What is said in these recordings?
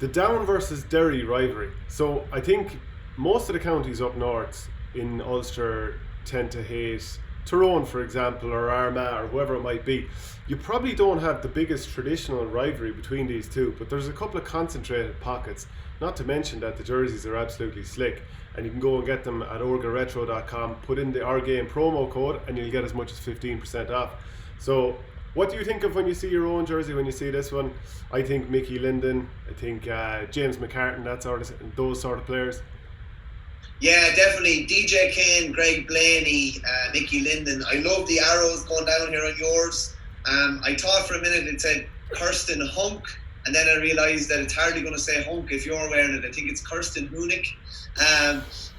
The Down versus Derry rivalry. So I think most of the counties up north in Ulster tend to hate Tyrone, for example, or Armagh, or whoever it might be. You probably don't have the biggest traditional rivalry between these two, but there's a couple of concentrated pockets. Not to mention that the jerseys are absolutely slick, and you can go and get them at orgaretro.com, put in the Our Game promo code, and you'll get as much as 15% off. So what do you think of when you see your own jersey, when you see this one? I think Mickey Linden, I think James McCartan, those sort of players. Yeah, definitely. DJ Kane, Greg Blaney, Mickey Linden. I love the arrows going down here on yours. I thought for a minute it said Kirsten Hunk, and then I realised that it's hardly going to say Hunk if you're wearing it. I think it's Kirsten Hunick.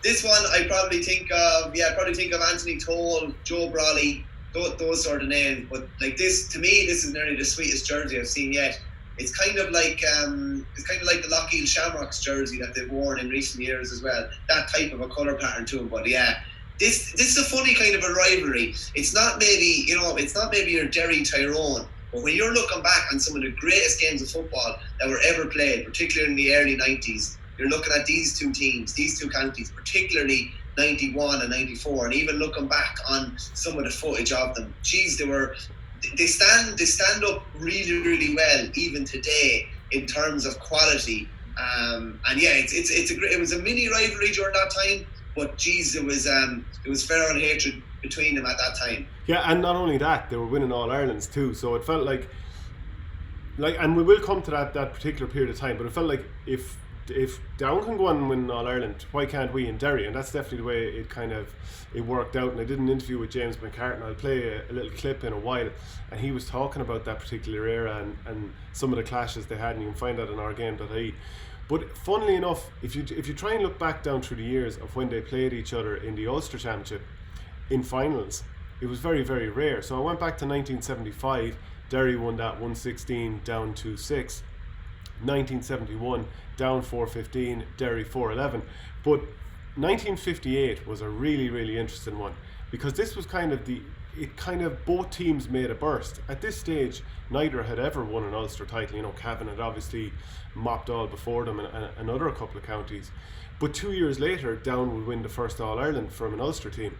This one I probably think of Anthony Tohill, Joe Brawley, those sort of names. But like this, to me, this is nearly the sweetest jersey I've seen yet. It's kind of like the Lockheed Shamrocks jersey that they've worn in recent years as well. That type of a colour pattern to them. But yeah, this is a funny kind of a rivalry. It's not maybe your Derry Tyrone, but when you're looking back on some of the greatest games of football that were ever played, particularly in the early 90s, you're looking at these two teams, these two counties, particularly 91 and 94, and even looking back on some of the footage of them, they stand up really, really well even today in terms of quality. And yeah, it was a mini rivalry during that time, but geez, it was fair and hatred between them at that time. Yeah, and not only that, they were winning All Irelands too. So it felt like, and we will come to that particular period of time. But it felt like if Down can go on and win All Ireland, why can't we in Derry? And that's definitely the way it worked out. And I did an interview with James McCartan. I'll play a little clip in a while, and he was talking about that particular era and some of the clashes they had, and you can find that on ourgame.ie. But funnily enough, if you try and look back down through the years of when they played each other in the Ulster Championship in finals, it was very, very rare. So I went back to 1975. Derry won that 116, Down 2-6. 1971, Down 4-15, Derry 4-11. But 1958 was a really, really interesting one, because this was both teams made a burst. At this stage, neither had ever won an Ulster title. You know, Cavan had obviously mopped all before them, and another couple of counties. But 2 years later, Down would win the first All Ireland from an Ulster team.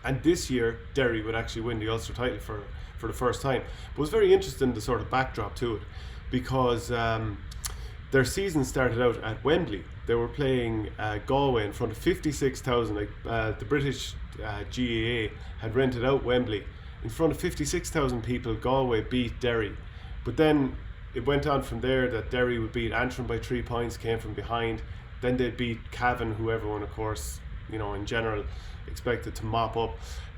And this year, Derry would actually win the Ulster title for the first time. But it was very interesting, the sort of backdrop to it, because their season started out at Wembley. They were playing Galway in front of 56,000. The British GAA had rented out Wembley. In front of 56,000 people, Galway beat Derry. But then it went on from there that Derry would beat Antrim by 3 points, came from behind. Then they'd beat Cavan, who everyone, of course, in general, expected to mop up.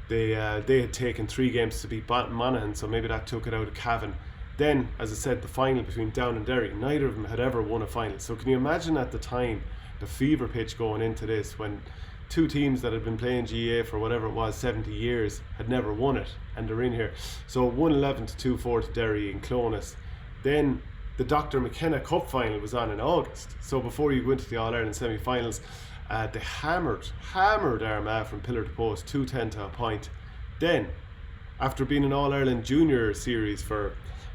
They had taken 3 games to beat Monaghan, so maybe that took it out of Cavan. Then, as I said, the final between Down and Derry, neither of them had ever won a final. So can you imagine at the time the fever pitch going into this, when two teams that had been playing GAA for whatever it was, 70 years, had never won it, and they're in here. So 1-11 to 2-4 to Derry in Clonus. Then the Dr. McKenna Cup final was on in August. So before you go into the All-Ireland semi-finals, they hammered Armagh from pillar to post, 2-10 to a point. Then, after being an All-Ireland junior series for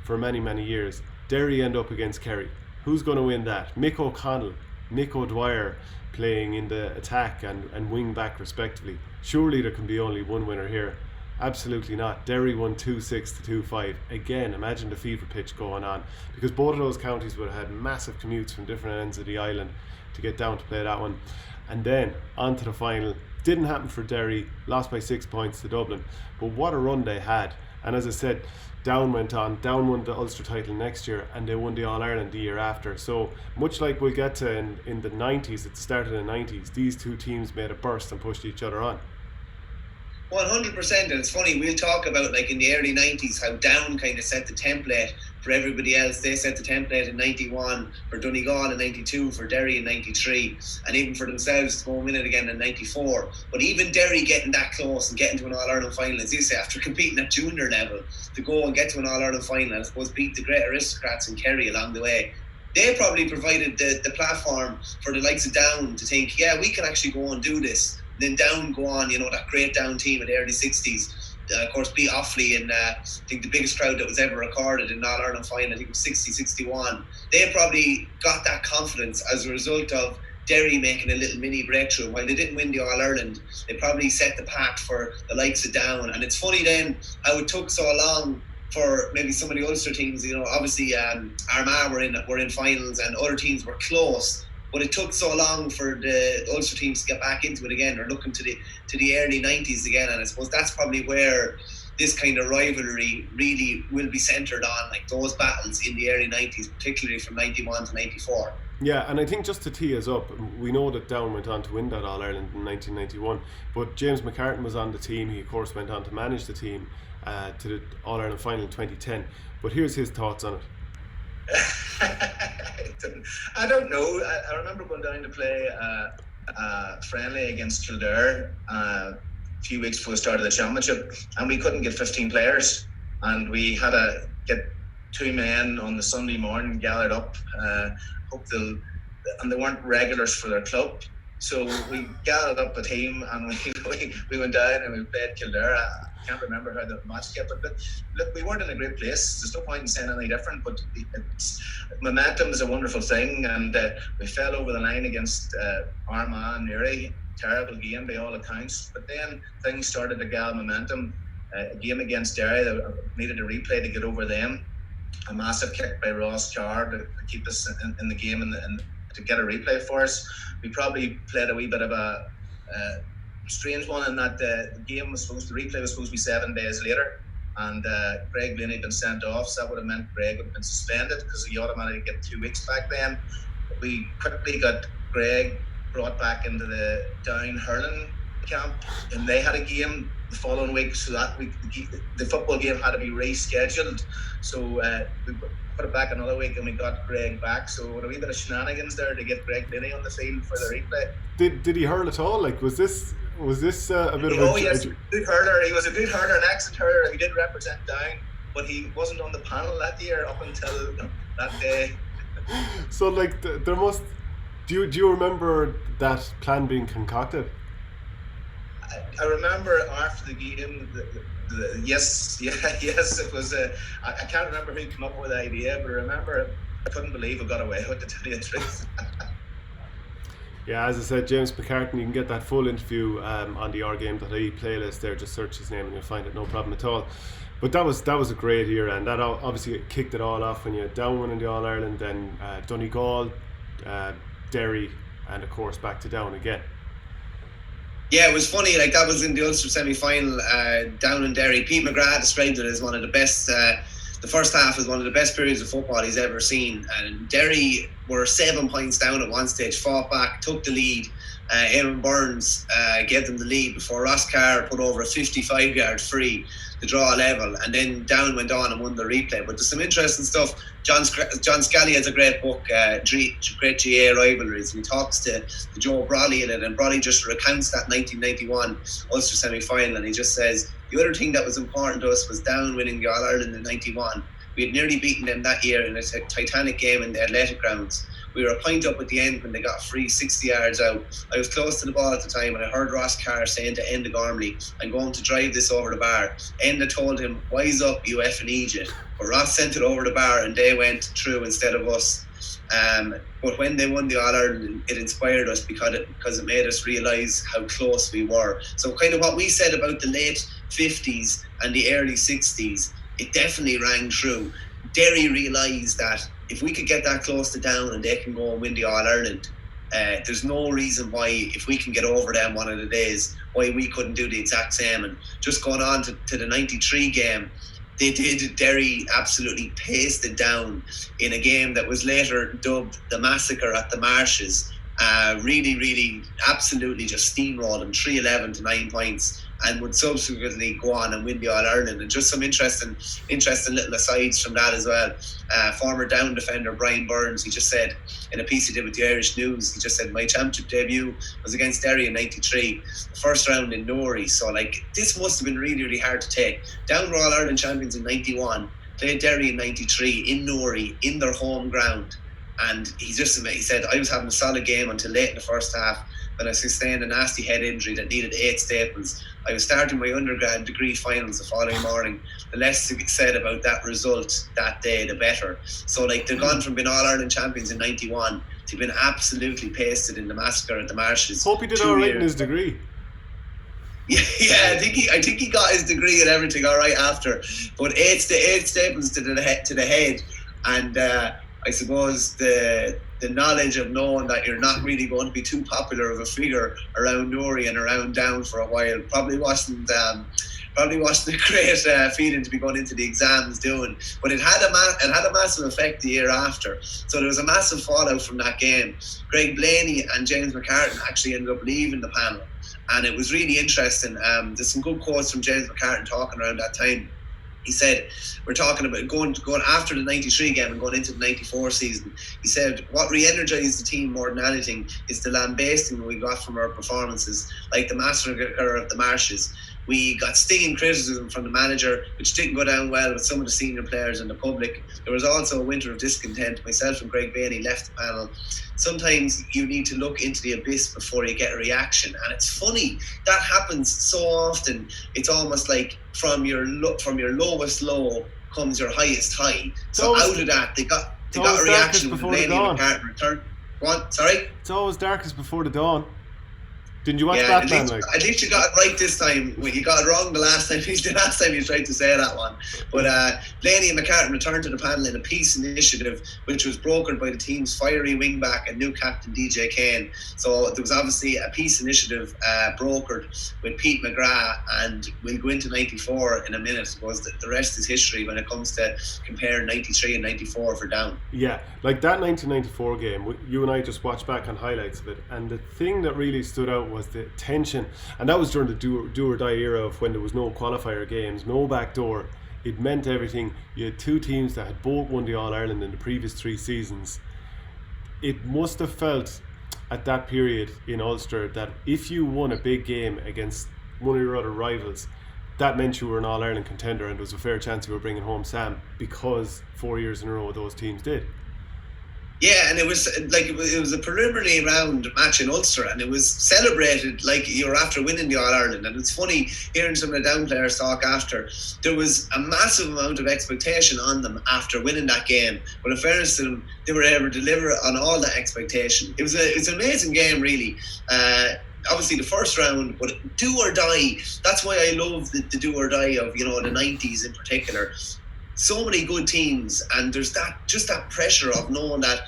many, many years, Derry end up against Kerry. Who's going to win that? Mick O'Connell, Mick O'Dwyer playing in the attack and wing back respectively. Surely there can be only one winner here. Absolutely not. Derry won 2-6 to 2-5. Again, imagine the fever pitch going on, because both of those counties would have had massive commutes from different ends of the island to get down to play that one. And then on to the final. Didn't happen for Derry, lost by 6 points to Dublin, but what a run they had. And as I said, Down went on. Down won the Ulster title next year, and they won the All-Ireland the year after. So much like we'll get to in the 90s, at the start of the 90s, these two teams made a burst and pushed each other on. 100%, and it's funny, we'll talk about like in the early 90s how Down kind of set the template for everybody else. They set the template in 91 for Donegal, in 92 for Derry in 93, and even for themselves to go and win it again in 94. But even Derry getting that close and getting to an All-Ireland final, as you say, after competing at junior level, to go and get to an All-Ireland final and I suppose beat the great aristocrats in Kerry along the way, they probably provided the platform for the likes of Down to think, yeah, we can actually go and do this. Then Down go on, that great Down team in the early 60s, of course, beat Offaly in, I think, the biggest crowd that was ever recorded in All-Ireland final. I think it was 60-61. They probably got that confidence as a result of Derry making a little mini breakthrough. While they didn't win the All-Ireland, they probably set the path for the likes of Down. And it's funny then how it took so long for maybe some of the Ulster teams. Obviously Armagh were in finals and other teams were close. But it took so long for the Ulster teams to get back into it again, or looking to the early 90s again. And I suppose that's probably where this kind of rivalry really will be centred on, like those battles in the early 90s, particularly from 91 to 94. Yeah, and I think just to tee us up, we know that Down went on to win that All-Ireland in 1991, but James McCartan was on the team. He, of course, went on to manage the team to the All-Ireland final in 2010. But here's his thoughts on it. I don't know. I remember going down to play friendly against Kildare a few weeks before the start of the championship, and we couldn't get 15 players, and we had to get 2 men on the Sunday morning gathered up. And they weren't regulars for their club, so we gathered up a team and we went down and we played Kildare. I can't remember how the match kept, but look, we weren't in a great place. There's no point in saying anything different, but momentum is a wonderful thing, and we fell over the line against Armagh and Derry. Terrible game by all accounts, but then things started to gather momentum. A game against Derry, they needed a replay to get over them. A massive kick by Ross Carr to keep us in the game and to get a replay for us. We probably played a wee bit of a strange one in that the replay was supposed to be 7 days later, and Greg Blaney had been sent off, so that would have meant Greg would have been suspended because he automatically get 2 weeks back then. We quickly got Greg brought back into the Down hurling camp, and they had a game the following week, so that week the football game had to be rescheduled, so we put it back another week and we got Greg back. So a wee bit of shenanigans there to get Greg Linney on the field for the replay. Did he hurl at all? Like, was this a bit of a... Oh yes, good hurler. He was a good hurler, an excellent hurler. He did represent Down, but he wasn't on the panel that year up until that day. So like there must... Do you remember that plan being concocted? I remember after the game, yes, it was. I can't remember who came up with the idea, but I remember I couldn't believe we got away with it, to tell you the truth. Yeah, as I said, James McCartan, you can get that full interview on the rgame.ie playlist there. Just search his name and you'll find it, no problem at all. But that was a great year, and that obviously kicked it all off when you had Down winning the All-Ireland, then Donegal, Derry, and of course back to Down again. Yeah, it was funny, like that was in the Ulster semi-final, Down and Derry. Pete McGrath described it as one of the best, the first half was one of the best periods of football he's ever seen. And Derry were 7 points down at one stage, fought back, took the lead. Eoin Burns gave them the lead before Ross Carr put over a 55-yard free to draw a level, and then Down went on and won the replay. But there's some interesting stuff. John Scally has a great book, Great GA Rivalries, and he talks to Joe Brawley in it, and Brawley just recounts that 1991 Ulster semi-final, and he just says the other thing that was important to us was Down winning the All-Ireland in 91. We had nearly beaten them that year in a titanic game in the Athletic Grounds. We were a point up at the end when they got free 60 yards out. I was close to the ball at the time, and I heard Ross Carr saying to Enda Gormley, "I'm going to drive this over the bar." Enda told him, "Wise up, you effing idiot." But Ross sent it over the bar and they went through instead of us. But when they won the All-Ireland, it inspired us because it made us realise how close we were. So kind of what we said about the late 50s and the early 60s, it definitely rang true. Derry realised that if we could get that close to Down and they can go and win the All-Ireland, there's no reason why, if we can get over them one of the days, why we couldn't do the exact same. And just going on to the 93 game, they did. Derry absolutely pasted Down in a game that was later dubbed the Massacre at the Marshes. Really, absolutely just steamrolled them 3-11 to 9 points, and would subsequently go on and win the All-Ireland. And just some interesting little asides from that as well. Former Down defender Brian Burns, he just said in a piece he did with the Irish News, he just said, "My championship debut was against Derry in 93, the first round in Newry." So like, this must have been really hard to take. Down were All-Ireland champions in 91, played Derry in 93 in Newry, in their home ground. And he said, I was having a solid game until late in the first half when I sustained a nasty head injury that needed 8 staples. I was starting my undergrad degree finals the following morning. The less said about that result that day, the better. So like they've gone from being All-Ireland champions in 91 to being absolutely pasted in the massacre at the Marshes. Hope he did all right in his degree. Yeah, I think he got his degree and everything all right after. But 8 staples to the head, and I suppose the knowledge of knowing that you're not really going to be too popular of a figure around Newry and around Down for a while probably wasn't a great feeling to be going into the exams doing. But it had a massive effect the year after. So there was a massive fallout from that game. Greg Blaney and James McCartan actually ended up leaving the panel, and it was really interesting. There's some good quotes from James McCartan talking around that time. He said, we're talking about going after the 93 game and going into the 94 season. He said, what re-energised the team more than anything is the lambasting we got from our performances, like the massacre of the Marshes. We got stinging criticism from the manager, which didn't go down well with some of the senior players and the public. There was also a winter of discontent. Myself and Greg Bainey left the panel. Sometimes you need to look into the abyss before you get a reaction, and it's funny that happens so often. It's almost like from your lowest low comes your highest high. So out of that, they got a reaction when Bainey and McCartan returned. What? Sorry? It's always darkest before the dawn. Didn't you watch Batman? At least you got it right this time. Well, you got it wrong the last time you tried to say that one. But Blaney and McCartan returned to the panel in a peace initiative, which was brokered by the team's fiery wingback and new captain DJ Kane. So there was obviously a peace initiative brokered with Pete McGrath, and we'll go into 94 in a minute, because the rest is history when it comes to comparing 93 and 94 for Down. Yeah, like that 1994 game, you and I just watched back on highlights of it, and the thing that really stood out was the tension, and that was during the do or die era of when there was no qualifier games, no backdoor. It meant everything. You had two teams that had both won the All-Ireland in the previous 3 seasons. It must have felt at that period in Ulster that if you won a big game against one of your other rivals, that meant you were an All-Ireland contender, and there was a fair chance you were bringing home Sam, because 4 years in a row those teams did. Yeah, and it was a preliminary round match in Ulster, and it was celebrated like you were after winning the All-Ireland. And it's funny hearing some of the Down players talk after. There was a massive amount of expectation on them after winning that game, but in fairness to them, they were able to deliver on all that expectation. It's an amazing game, really. Obviously the first round, but do or die. That's why I love the do or die of the 90s in particular. So many good teams, and there's that pressure of knowing that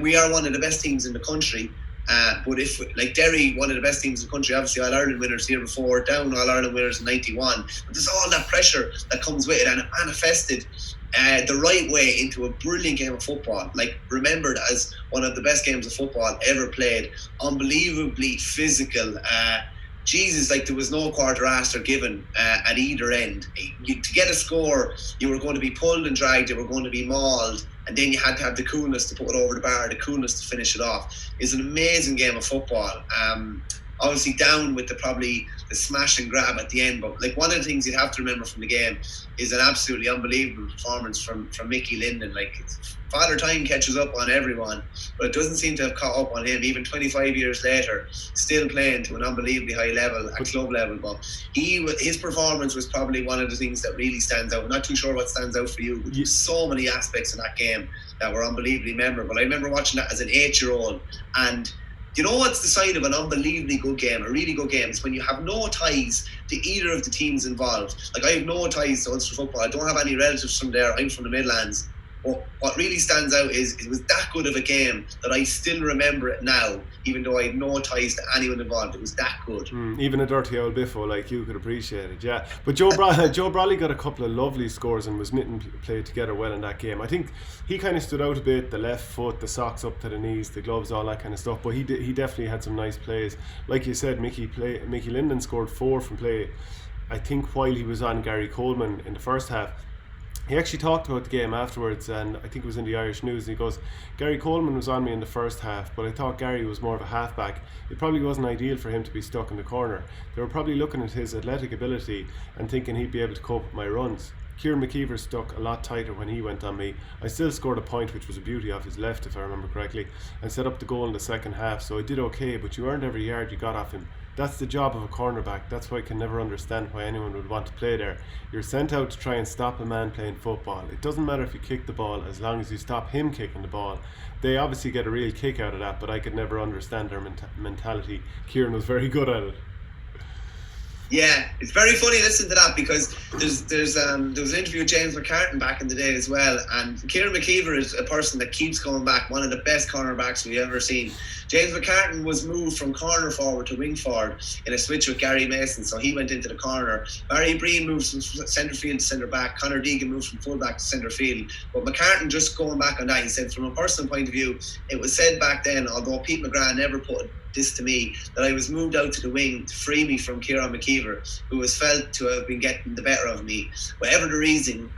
we are one of the best teams in the country. But if like Derry, one of the best teams in the country, obviously All-Ireland winners here before, Down All-Ireland winners in 91. But there's all that pressure that comes with it, and it manifested the right way into a brilliant game of football, like remembered as one of the best games of football ever played. Unbelievably physical. Jesus, like there was no quarter asked or given at either end. To get a score, you were going to be pulled and dragged, you were going to be mauled, and then you had to have the coolness to put it over the bar, the coolness to finish it off. It's an amazing game of football. Obviously Down with the smash and grab at the end, but like one of the things you'd have to remember from the game is an absolutely unbelievable performance from Mickey Linden. Like Father Time catches up on everyone, but it doesn't seem to have caught up on him even 25 years later, still playing to an unbelievably high level at club level. But his performance was probably one of the things that really stands out. I'm not too sure what stands out for you, but there's so many aspects in that game that were unbelievably memorable. I remember watching that as an 8-year-old, and you know what's the sign of an unbelievably good game, a really good game? It's when you have no ties to either of the teams involved. Like I have no ties to Ulster football. I don't have any relatives from there. I'm from the Midlands. But what really stands out is it was that good of a game that I still remember it now, even though I had no ties to anyone involved. It was that good. Even a dirty old biffo like you could appreciate it, yeah. But Joe Brolly got a couple of lovely scores and was knitting played together well in that game. I think he kind of stood out a bit, the left foot, the socks up to the knees, the gloves, all that kind of stuff. But he definitely had some nice plays. Like you said, Mickey Linden scored 4 from play, I think, while he was on Gary Coleman in the first half. He actually talked about the game afterwards, and I think it was in the Irish News, and he goes, Gary Coleman was on me in the first half, but I thought Gary was more of a halfback. It probably wasn't ideal for him to be stuck in the corner. They were probably looking at his athletic ability and thinking he'd be able to cope with my runs. Kieran McKeever stuck a lot tighter when he went on me. I still scored a point, which was a beauty off his left, if I remember correctly, and set up the goal in the second half, so I did okay, but you earned every yard you got off him. That's the job of a cornerback. That's why I can never understand why anyone would want to play there. You're sent out to try and stop a man playing football. It doesn't matter if you kick the ball as long as you stop him kicking the ball. They obviously get a real kick out of that, but I could never understand their mentality. Kieran was very good at it. Yeah, it's very funny listening to that, because there was an interview with James McCartan back in the day as well, and Kieran McKeever is a person that keeps going back, one of the best cornerbacks we've ever seen. James McCartan was moved from corner forward to wing forward in a switch with Gary Mason, so he went into the corner. Barry Breen moved from centre field to centre back. Conor Deegan moved from full back to centre field. But McCartan, just going back on that, he said from a personal point of view, it was said back then, although Pete McGrath never put this to me, that I was moved out to the wing to free me from Kieran McKeever, who was felt to have been getting the better of me. Whatever the reasoning,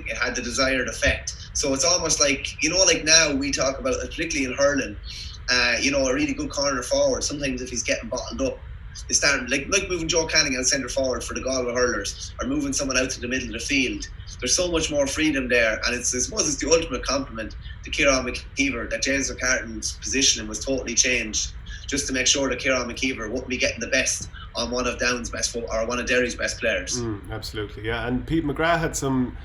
it had the desired effect. So it's almost like, like now we talk about, particularly in hurling, a really good corner forward. Sometimes if he's getting bottled up, they start like moving Joe Canning out centre forward for the Galway hurlers, or moving someone out to the middle of the field. There's so much more freedom there, and I suppose it's the ultimate compliment to Kieran McKeever that James McCartan's positioning was totally changed, just to make sure that Kieran McKeever wouldn't be getting the best on one of Down's best or one of Derry's best players. Absolutely, yeah. And Pete McGrath had some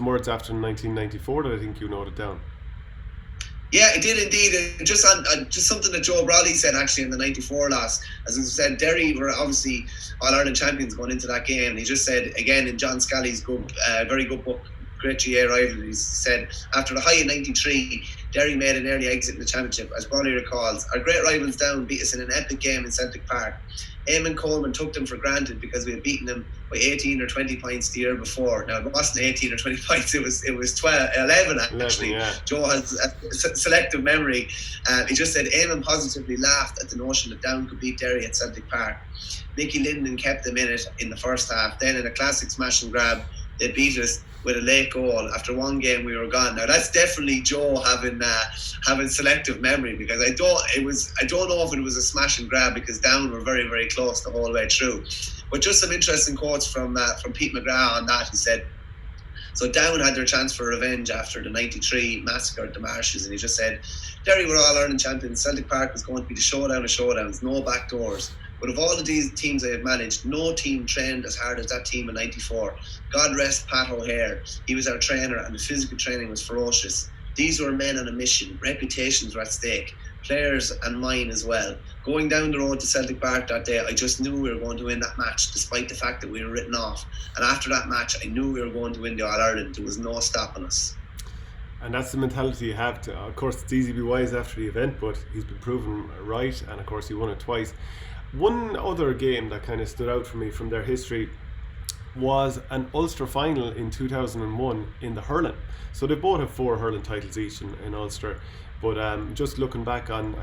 words after 1994 that I think you noted down. Yeah, it did indeed. Just something that Joe Bradley said actually in the 94 loss. As I said, Derry were obviously All-Ireland champions going into that game. And he just said, again, in John Scally's very good book, Great GA Rivalries, said, after the high of 93, Derry made an early exit in the championship. As Bradley recalls, our great rivals Down beat us in an epic game in Celtic Park. Eamon Coleman took them for granted because we had beaten them by 18 or 20 points the year before. Now, it wasn't 18 or 20 points, it was 11 actually. 11, yeah. Joe has a selective memory. He just said Eamon positively laughed at the notion that Down could beat Derry at Celtic Park. Mickey Linden kept them in it in the first half. Then in a classic smash and grab, they beat us with a late goal. After one game, we were gone. Now that's definitely Joe having selective memory, because I don't know if it was a smash and grab, because Down were very, very close the whole way through. But just some interesting quotes from Pete McGrath on that. He said, so Down had their chance for revenge after the 93 massacre at the Marshes, and he just said, Derry were All-Ireland champions. Celtic Park was going to be the showdown of showdowns, no back doors. But of all of these teams I have managed, no team trained as hard as that team in 94. God rest Pat O'Hare. He was our trainer, and the physical training was ferocious. These were men on a mission. Reputations were at stake. Players and mine as well. Going down the road to Celtic Park that day, I just knew we were going to win that match, despite the fact that we were written off. And after that match, I knew we were going to win the All-Ireland. There was no stopping us. And that's the mentality you have to. Of course, it's easy to be wise after the event, but he's been proven right, and of course he won it twice. One other game that kind of stood out for me from their history was an Ulster final in 2001 in the hurling. So they both have 4 hurling titles each in Ulster. But just looking back on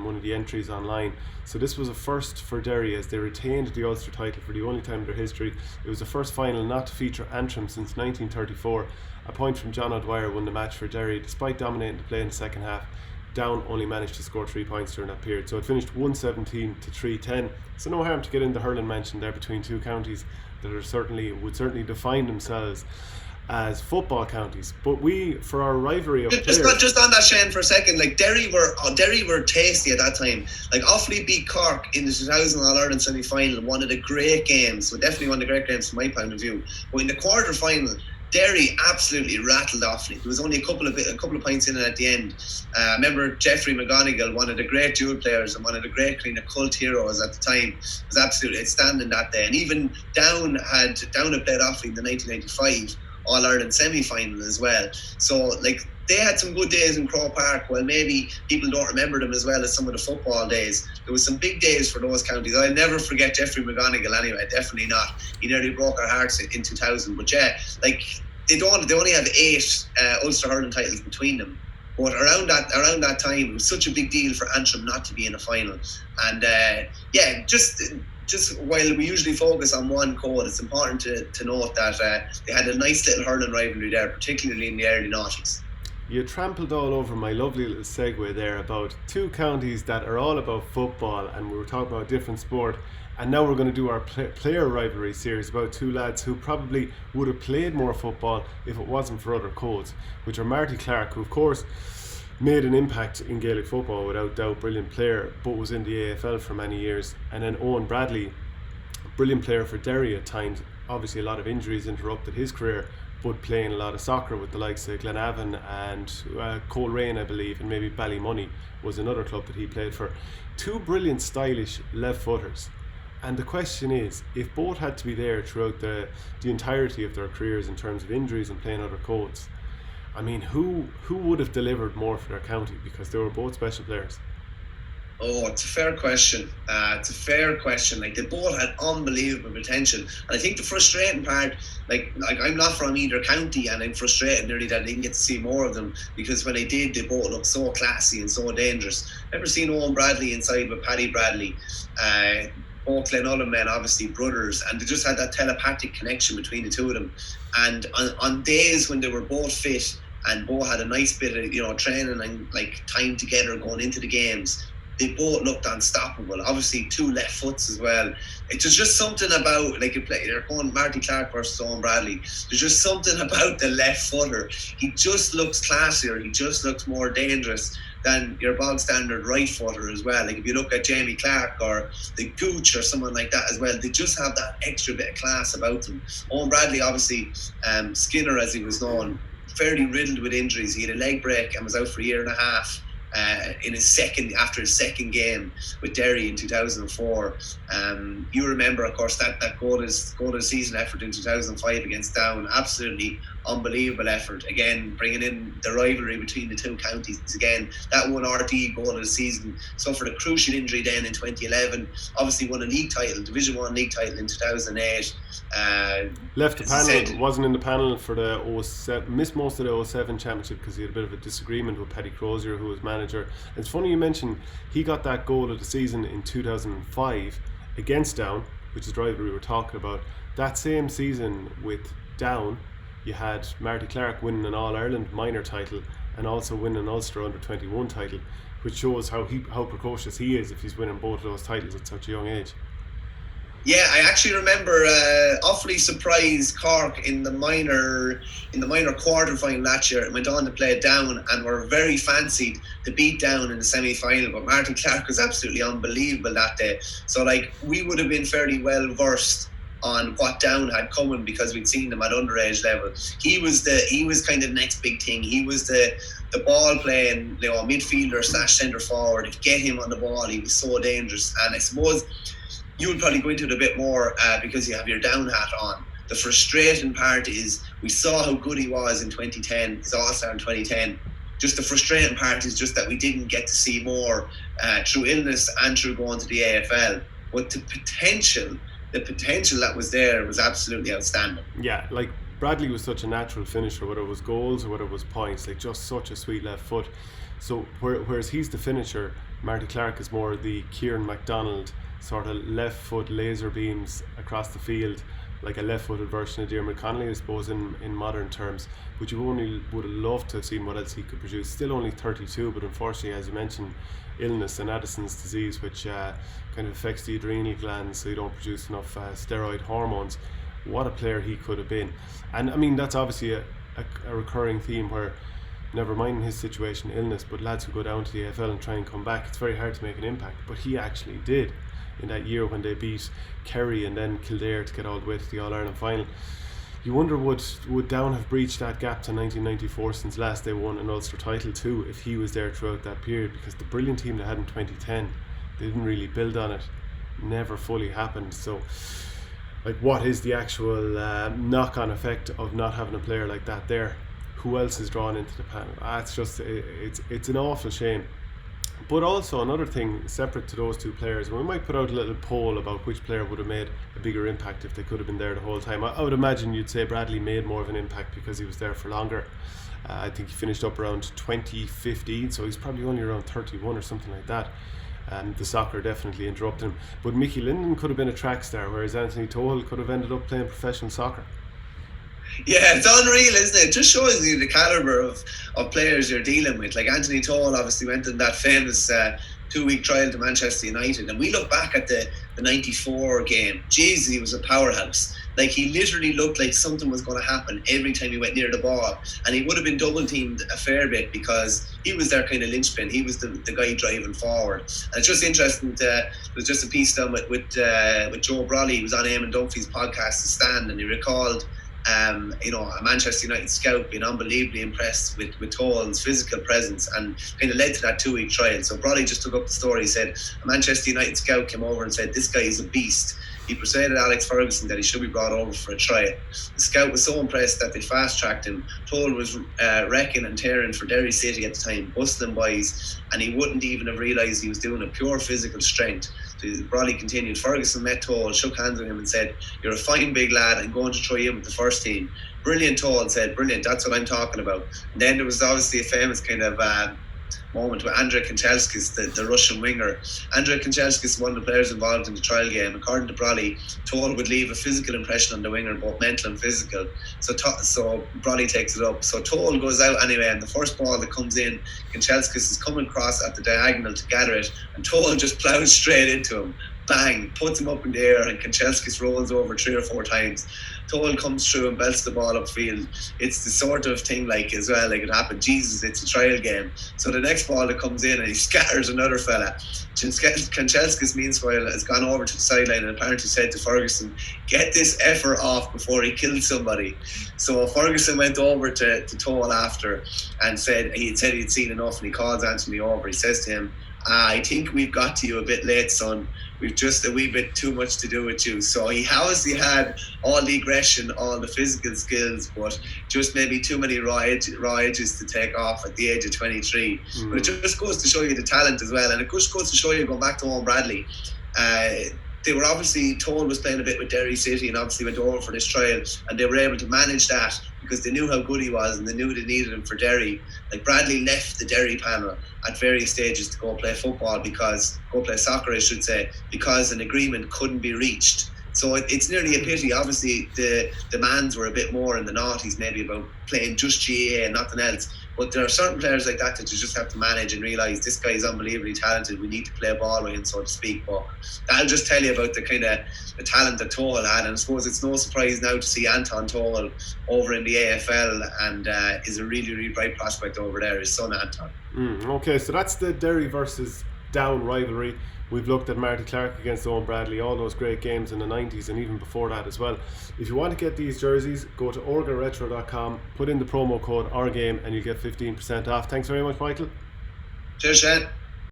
one of the entries online, so this was a first for Derry, as they retained the Ulster title for the only time in their history. It was the first final not to feature Antrim since 1934. A point from John O'Dwyer won the match for Derry, despite dominating the play in the second half. Down only managed to score 3 points during that period, so it finished 117 to 310. So no harm to get in the hurling mention there between two counties that would certainly define themselves as football counties. But we, for our rivalry of just on that, Shane, for a second, like Derry were tasty at that time. Like Offaly beat Clarke in the 2000 All-Ireland semi-final, one of the great games, so definitely one of the great games from my point of view. But in the quarter-final, Derry absolutely rattled Offaly. There was only a couple of points in it at the end. I remember Jeffrey McGonigal, one of the great dual players and one of the great kind of cult heroes at the time, was absolutely outstanding that day. And even Down had played Offaly in the 1995 All-Ireland semi-final as well. So like they had some good days in Croke Park, while maybe people don't remember them as well as some of the football days. There was some big days for those counties. I'll never forget Jeffrey McGonigal anyway, definitely not. He nearly broke our hearts in 2000. But yeah, like they only have 8 Ulster hurling titles between them. But around that time, it was such a big deal for Antrim not to be in a final. And just while we usually focus on one code, it's important to note that they had a nice little hurling rivalry there, particularly in the early noughties. You trampled all over my lovely little segue there about two counties that are all about football, and we were talking about a different sport. And now we're going to do our player rivalry series about two lads who probably would have played more football if it wasn't for other codes, which are Marty Clarke, who of course made an impact in Gaelic football without doubt, brilliant player, but was in the AFL for many years, and then Eoin Bradley, brilliant player for Derry at times. Obviously a lot of injuries interrupted his career, but playing a lot of soccer with the likes of Glenavon and Coleraine, I believe, and maybe Ballymoney was another club that he played for. Two brilliant, stylish left footers. And the question is, if both had to be there throughout the entirety of their careers in terms of injuries and playing other codes, I mean, who would have delivered more for their county? Because they were both special players. Oh, it's a fair question. Like, they both had unbelievable potential, and I think the frustrating part, like I'm not from either county, and I'm frustrated nearly that I didn't get to see more of them, because when I did, they both looked so classy and so dangerous. Never seen Eoin Bradley inside with Paddy Bradley. Both Glenullen men, obviously brothers, and they just had that telepathic connection between the two of them. And on days when they were both fit and both had a nice bit of training and like time together going into the games, they both looked unstoppable. Obviously, two left foots as well. It was just something about, like, they're going Marty Clarke versus Eoin Bradley. There's just something about the left footer. He just looks classier. He just looks more dangerous than your bog standard right footer as well. Like, if you look at Jamie Clarke or the Gooch or someone like that as well, they just have that extra bit of class about them. Eoin Bradley, obviously, Skinner as he was known, fairly riddled with injuries. He had a leg break and was out for a year and a half. After his second game with Derry in 2004. You remember, of course, that goal of season effort in 2005 against Down. Absolutely unbelievable effort. Again, bringing in the rivalry between the two counties again. That one RT goal of the season. Suffered a crucial injury then in 2011. Obviously won a league title, Division 1 league title in 2008. Left the panel, wasn't in the panel for the 07, missed most of the 07 championship because he had a bit of a disagreement with Paddy Crozier, who was manager. And it's funny you mentioned he got that goal of the season in 2005 against Down, which is the rivalry we were talking about. That same season with Down, you had Marty Clarke winning an All-Ireland minor title and also winning an Ulster under-21 title, which shows how precocious he is if he's winning both of those titles at such a young age. Yeah, I actually remember awfully surprised Cork in the minor quarter final that year. It went on to play Down and were very fancied to beat Down in the semi-final, but Marty Clarke was absolutely unbelievable that day. So like, we would have been fairly well versed on what Down had coming because we'd seen them at underage level. He was kind of the next big thing. He was the ball playing, midfielder / centre forward. If you get him on the ball, he was so dangerous. And I suppose you would probably go into it a bit more because you have your Down hat on. The frustrating part is we saw how good he was in 2010, his All-Star in 2010. Just the frustrating part is just that we didn't get to see more through illness and through going to the AFL. But the potential that was there was absolutely outstanding. Yeah, like Bradley was such a natural finisher, whether it was goals or whether it was points, like just such a sweet left foot. So whereas he's the finisher, Marty Clarke is more the Kieran MacDonald sort of left foot laser beams across the field, like a left footed version of Diarmuid Connolly, I suppose, in modern terms. But you only would have loved to have seen what else he could produce. Still only 32, but unfortunately, as you mentioned, illness and Addison's disease, which kind of affects the adrenal glands, so you don't produce enough steroid hormones. What a player he could have been. And I mean, that's obviously a recurring theme where, never mind his situation, illness, but lads who go down to the AFL and try and come back, it's very hard to make an impact. But he actually did in that year when they beat Kerry and then Kildare to get all the way to the All-Ireland final. You wonder, would Down have breached that gap to 1994 since last they won an Ulster title too if he was there throughout that period? Because the brilliant team they had in 2010, they didn't really build on it, never fully happened. So like, what is the actual knock-on effect of not having a player like that there? Who else is drawn into the panel? It's an awful shame. But also another thing separate to those two players, we might put out a little poll about which player would have made a bigger impact if they could have been there the whole time. I would imagine you'd say Bradley made more of an impact because he was there for longer. I think he finished up around 2015, so he's probably only around 31 or something like that. The soccer definitely interrupted him. But Mickey Linden could have been a track star, whereas Anthony Tohill could have ended up playing professional soccer. Yeah, it's unreal, isn't it? It just shows you the calibre of players you're dealing with. Like Anthony Tohill obviously went in that famous 2-week trial to Manchester United, and we look back at the 94 game. Jesus, he was a powerhouse. Like, he literally looked like something was going to happen every time he went near the ball, and he would have been double teamed a fair bit because he was their kind of linchpin. He was the guy driving forward. And it's just interesting. There was just a piece done with Joe Brolly. He was on Eamon Dunphy's podcast, The Stand, and he recalled a Manchester United scout being unbelievably impressed with Tohill's physical presence, and kind of led to that 2-week trial. So Brolly just took up the story. He said a Manchester United scout came over and said, "This guy is a beast." He persuaded Alex Ferguson that he should be brought over for a trial. The scout was so impressed that they fast-tracked him. Tohill was wrecking and tearing for Derry City at the time, bustling boys, and he wouldn't even have realised he was doing a pure physical strength. So Brolly continued. Ferguson met Tohill, shook hands with him and said, "You're a fine big lad, I'm going to try you with the first team." Brilliant, Tohill said. Brilliant, that's what I'm talking about. And then there was obviously a famous kind of moment with Andrei Kanchelskis, the Russian winger. Andrei Kanchelskis is one of the players involved in the trial game. According to Brolly, Tohill would leave a physical impression on the winger, both mental and physical. So Brolly takes it up. So Tohill goes out anyway, and the first ball that comes in, Kanchelskis is coming across at the diagonal to gather it, and Tohill just ploughs straight into him. Bang, puts him up in the air, and Kanchelskis rolls over 3 or 4 times. Tohill comes through and belts the ball upfield. It's the sort of thing like as well, like it happened. Jesus, it's a trial game. So the next ball that comes in, and he scatters another fella. Kanchelskis, meanwhile, has gone over to the sideline and apparently said to Ferguson, "Get this effer off before he kills somebody." So Ferguson went over to Tohill after and said he'd seen enough, and he calls Anthony over. He says to him, "I think we've got to you a bit late, son. We've just a wee bit too much to do with you." So he obviously had all the aggression, all the physical skills, but just maybe too many raw edges to take off at the age of 23. But it just goes to show you the talent as well. And it just goes to show you, going back to Eoin Bradley, they were obviously, Tohill was playing a bit with Derry City and obviously went over for this trial, and they were able to manage that because they knew how good he was and they knew they needed him for Derry. Like, Bradley left the Derry panel at various stages to go play soccer, I should say, because an agreement couldn't be reached. So it's nearly a pity. Obviously, the demands were a bit more in the noughties, maybe about playing just GAA and nothing else. But there are certain players like that you just have to manage and realise this guy is unbelievably talented. We need to play a ball with him, so to speak. But that'll just tell you about the kind of the talent that Tohill had. And I suppose it's no surprise now to see Anton Tohill over in the AFL, and is a really, really bright prospect over there, his son Anton. Okay, so that's the Derry versus Down rivalry. We've looked at Marty Clarke against Eoin Bradley, all those great games in the 90s and even before that as well. If you want to get these jerseys, go to orgaretro.com, put in the promo code OurGame, and you'll get 15% off. Thanks very much, Michael. Cheers, Shane.